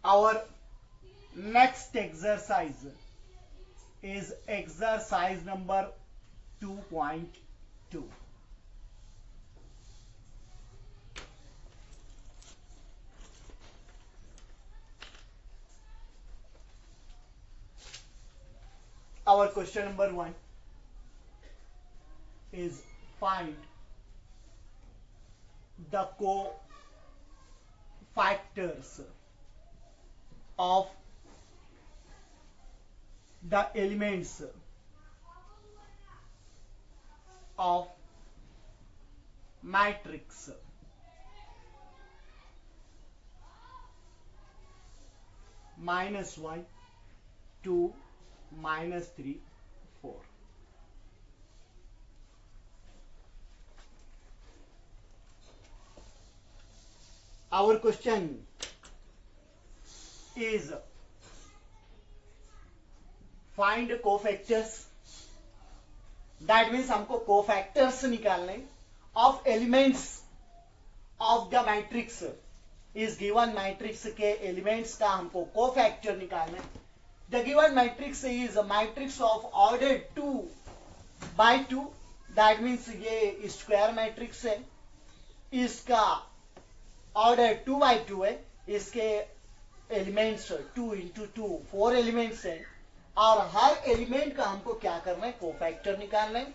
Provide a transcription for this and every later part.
Our next exercise is exercise number 2.2. Our question number 1 is find the cofactors of the elements of matrix -1, 2, -3, 4. Our question is find cofactors. That means हमको cofactors निकालने of elements of the matrix is given matrix के elements का हमको cofactor निकालना है. The given matrix is a matrix of order 2 by 2. That means ये square matrix है. इसका ऑर्डर 2 by 2 है. इसके एलिमेंट्स 2 into 2 4 एलिमेंट्स है. और हर एलिमेंट का हमको क्या करना है, कोफैक्टर निकालना है.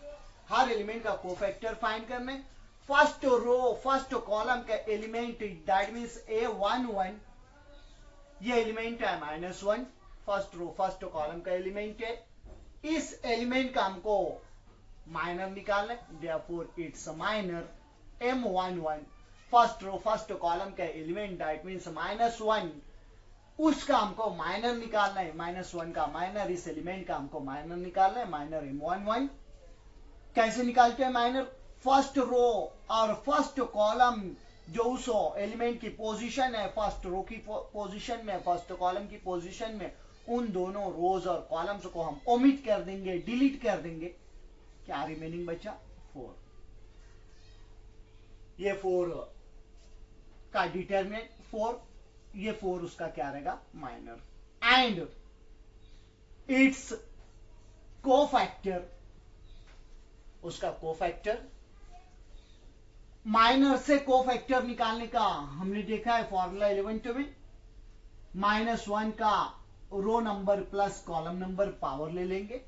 हर एलिमेंट का कोफैक्टर फाइंड करना है. फर्स्ट रो फर्स्ट कॉलम का एलिमेंट दैट मीन्स A11 ये एलिमेंट है -1. फर्स्ट रो फर्स्ट कॉलम का एलिमेंट है. इस एलिमेंट का हमको माइनर निकालना है. Therefore its minor M11 first row first column का एलिमेंट दैट मीन्स -1 उसका हमको माइनर निकालना है. -1 का माइनर, इस एलिमेंट का हमको माइनर निकालना है. माइनर M11 कैसे निकालते हैं माइनर, फर्स्ट रो और फर्स्ट कॉलम जो उस एलिमेंट की पोजीशन है, फर्स्ट रो की पोजीशन में फर्स्ट कॉलम की पोजीशन में, उन दोनों रोज और कॉलम्स को हम ओमिट कर देंगे, डिलीट कर देंगे. क्या रिमेनिंग बचा 4. ये 4 का डिटरमिनेंट 4, ये 4 उसका क्या रहेगा माइनर. एंड इट्स कोफैक्टर, उसका कोफैक्टर. माइनर से कोफैक्टर निकालने का हमने देखा है फॉर्मूला 11 में. -1 का row number plus column number power ले लेंगे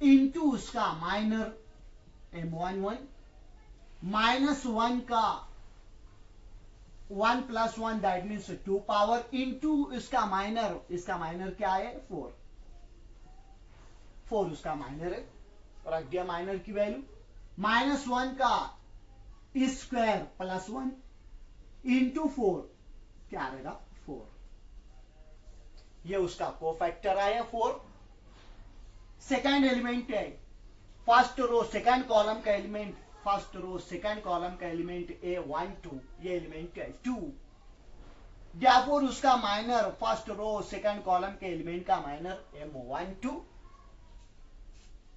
इनटू उसका माइनर M11. -1 का 1 + 1 दैट मीन्स 2 पावर इनटू इसका माइनर क्या है 4. 4 उसका माइनर है. रख दिया माइनर की वैल्यू. -1 का स्क्वायर +1 इंटू 4 क्या रहेगा 4. ये उसका कोफैक्टर आया 4. सेकेंड एलिमेंट है फर्स्ट रो सेकेंड कॉलम का element, first row second column का एलिमेंट A12 ये एलिमेंट है 2. देयरफॉर उसका minor first row second column के एलिमेंट का माइनर M12.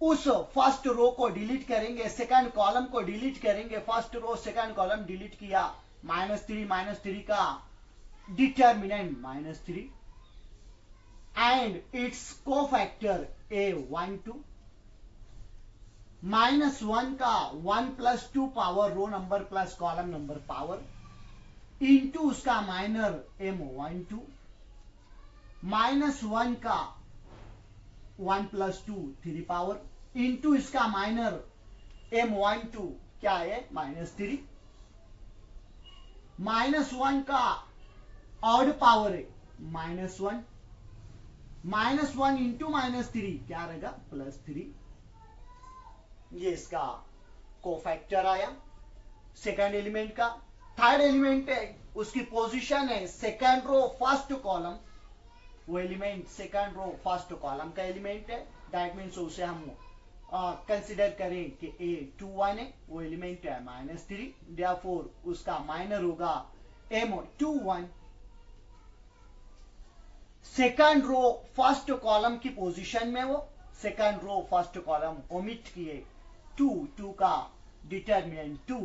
उस फर्स्ट रो को डिलीट करेंगे, सेकंड कॉलम को डिलीट करेंगे. First row second column delete किया. -3 का determinant -3 and its cofactor A12. -1 का 1 + 2 power row number plus column number power into उसका माइनर M12. -1 का 1 + 2 3 पावर इंटू इसका माइनर M12 क्या है -3. -1 का ऑड पावर है -1. -1 इंटू -3 क्या रहेगा +3. ये इसका कोफैक्टर आया सेकंड एलिमेंट का. थर्ड एलिमेंट है उसकी पोजीशन है सेकंड रो फर्स्ट कॉलम. वो element second row first column का एलिमेंट है. दैट मीन्स उसे हम कंसिडर करें कि A21 है. वो एलिमेंट है -3. देयरफॉर उसका माइनर होगा M21. Second row first column की पोजीशन में वो second row first column omit किए. 2 का determinant 2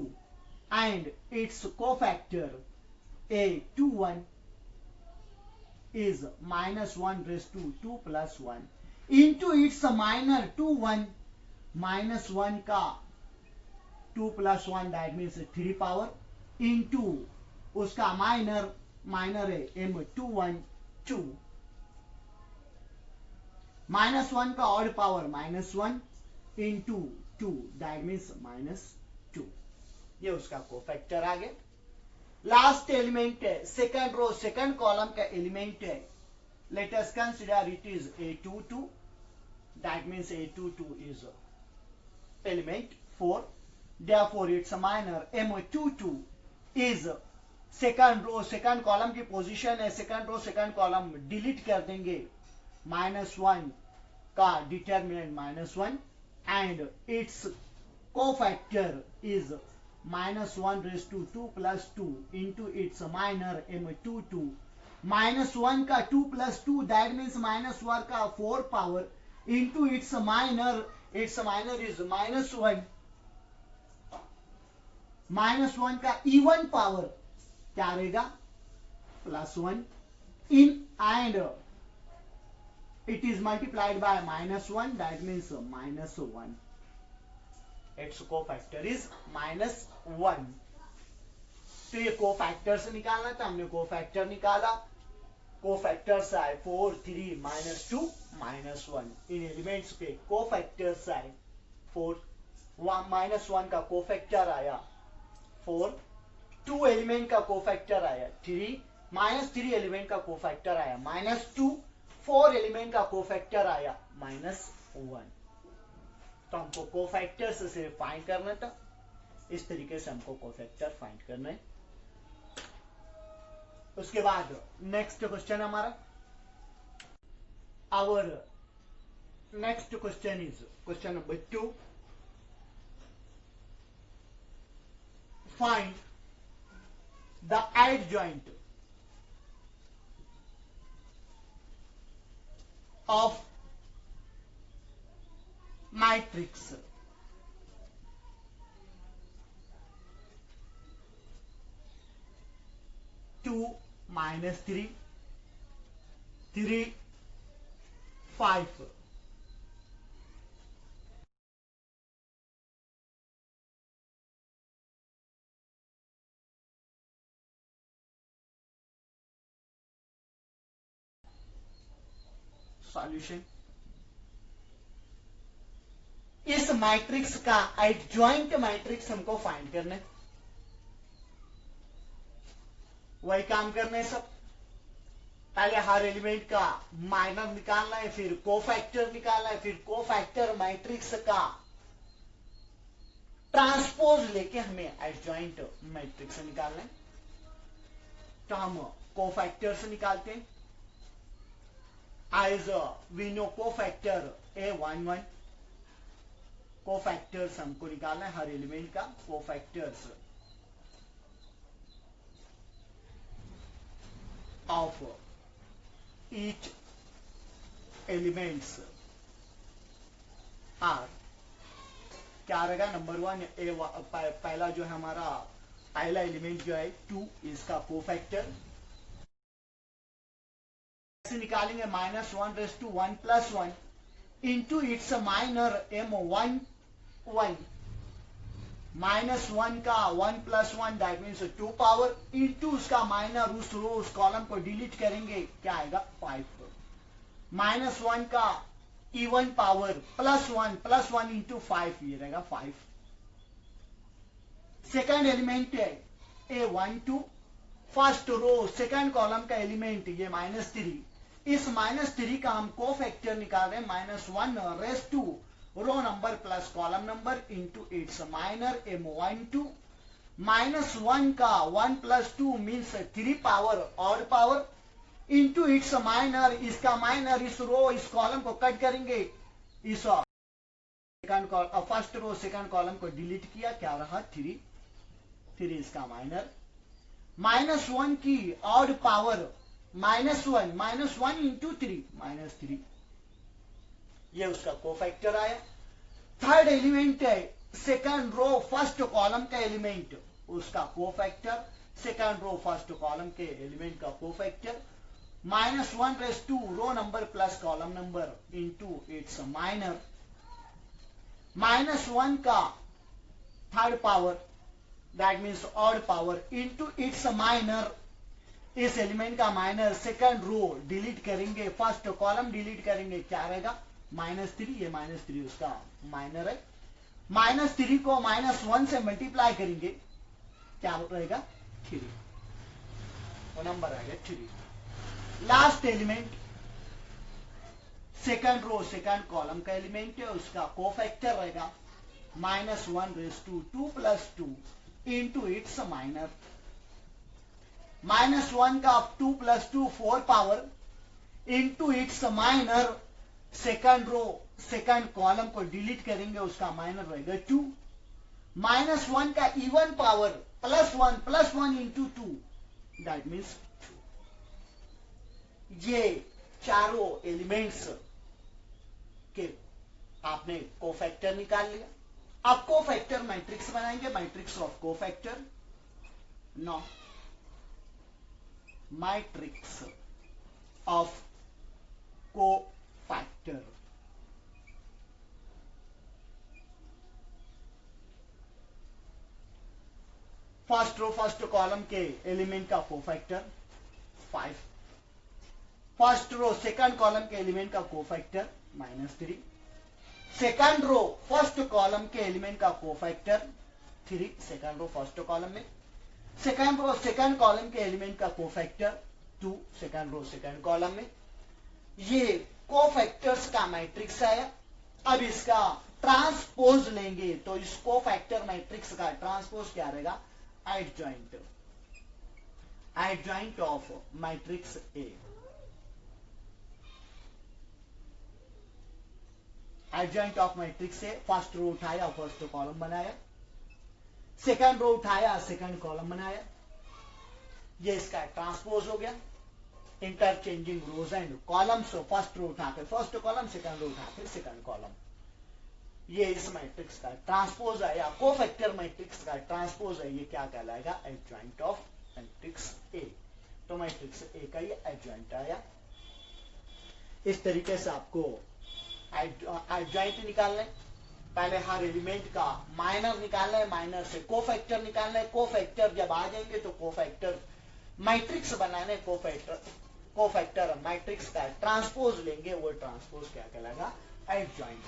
and its cofactor A21 is -1 raised to 2 plus 1 into its minor 2 1 -1 का 2 plus 1 that means 3 power into उसका माइनर है m21 2 -1 का odd power -1 into 2 that means -2 ये उसका कोफैक्टर आ गया। लास्ट एलिमेंट है सेकंड रो सेकंड कॉलम का element है, let us consider it is A22 that means A22 is element 4, therefore its minor M22 is second row second column की position है, second row second column delete कर देंगे, -1 का determinant -1 and its cofactor is -1 raised to 2 plus 2 into its minor M22 -1 का 2 plus 2 that means -1 का 4 power into its minor is -1 का even power क्या रहेगा +1 in and it is multiplied by -1 that means -1 its cofactor is -1। तो ये cofactor से निकालना था, हमने कोफैक्टर निकाला, कोफैक्टर्स आए 4 3 -2 -1, इन एलिमेंट्स के कोफैक्टर्स आए 4 -1 का कोफैक्टर आया 4, 2 एलिमेंट का कोफैक्टर आया 3 -3 एलिमेंट का कोफैक्टर आया -2, 4 एलिमेंट का कोफैक्टर आया -1। तो हमको कोफैक्टर से सिर्फ फाइंड करना था, इस तरीके से हमको कोफैक्टर फाइंड करना है। उसके बाद नेक्स्ट क्वेश्चन हमारा, our next question is question number 2, find the adjoint of matrix 2 -3 3 5 solution. इस मैट्रिक्स का एडजॉइंट मैट्रिक्स हमको फाइंड करना है, वही काम करना है सब। पहले हर एलिमेंट का माइनर निकालना है, फिर कोफैक्टर निकालना है, फिर कोफैक्टर मैट्रिक्स का ट्रांसपोज लेके हमें एडजॉइंट मैट्रिक्स निकालना है। तो हम कोफैक्टर से निकालते हैं, as we know cofactor A11, cofactors हमको निकालना है हर एलिमेंट का cofactors of each elements are क्या रहेगा, नंबर 1 पहला जो है हमारा पहला एलिमेंट जो है 2, इसका कोफैक्टर ऐसे निकालेंगे -1 raised to 1 plus 1 into its minor M11 -1 का 1 plus 1 that means 2 power into उसका माइनर उस रो उस कॉलम को डिलीट करेंगे, क्या आएगा 5, -1 का इवन पावर +1 into 5 ये रहेगा 5। सेकंड एलिमेंट है A12, first row second column का एलिमेंट ये -3, इस -3 का हम कोफैक्टर निकाल रहे हैं -1 raised to row number plus column number into its minor M12, -1 का 1 plus 2 means 3 power odd power into its minor, इसका माइनर इस रो इस कॉलम को कट करेंगे, इस फर्स्ट रो सेकंड कॉलम को डिलीट किया, क्या रहा 3 इसका माइनर, -1 की ऑड पावर -1 इंटू 3 -3, ये उसका कोफैक्टर आया। थर्ड एलिमेंट है सेकंड रो फर्स्ट कॉलम का एलिमेंट, उसका cofactor, second row first column के एलिमेंट का cofactor -1 raise to row number plus column number into its minor, -1 का third power that means odd power into its minor, इस element का minor, second row delete करेंगे, first column delete करेंगे, क्या रहेगा -3, ये -3 उसका माइनर है, -3 को -1 से मल्टीप्लाई करेंगे, क्या रहेगा 3, वो नंबर आएगा 3। Last element second row second column का एलिमेंट है, उसका कोफैक्टर रहेगा -1 raise to 2 + 2 into its minor, -1 का 2 + 2 4 power into its minor, second row second column को डिलीट करेंगे, उसका माइनर रहेगा 2, -1 का even power +1 into 2 that means 2। ये चारों एलिमेंट्स के आपने कोफैक्टर निकाल लिया। अब कोफैक्टर मैट्रिक्स बनाएंगे, matrix of cofactor, no matrix of cofactor. First row first column के एलिमेंट का cofactor 5, first row second column के एलिमेंट का cofactor -3, second row first column के एलिमेंट का cofactor 3, second row first column में, second row second column के element का cofactor 2, second row second column में। ये कोफैक्टर्स का मैट्रिक्स है। अब इसका ट्रांसपोज लेंगे तो इस कोफैक्टर मैट्रिक्स का ट्रांसपोज क्या रहेगा, adjoint of matrix A, adjoint of matrix A, first row उठाया फर्स्ट कॉलम बनाया, सेकंड रो उठाया सेकंड कॉलम बनाया, ये इसका ट्रांसपोज हो गया, interchanging rows and columns, first row उठाकर फर्स्ट कॉलम, सेकंड रो उठाकर सेकंड कॉलम, ये इस मैट्रिक्स का ट्रांसपोज है या कोफैक्टर मैट्रिक्स का ट्रांसपोज है, ये क्या कहलाएगा, एडजॉइंट ऑफ मैट्रिक्स ए। तो मैट्रिक्स ए का ये एडजॉइंट आया। इस तरीके से आपको एडजॉइंट निकालना है, पहले हर एलिमेंट का माइनर निकालना है, माइनर से कोफैक्टर निकालना है, कोफैक्टर जब आ जाएंगे तो कोफैक्टर मैट्रिक्स बनाने, कोफैक्टर मैट्रिक्स का ट्रांसपोज लेंगे, वो ट्रांसपोज क्या कहलाएगा, एडजॉइंट।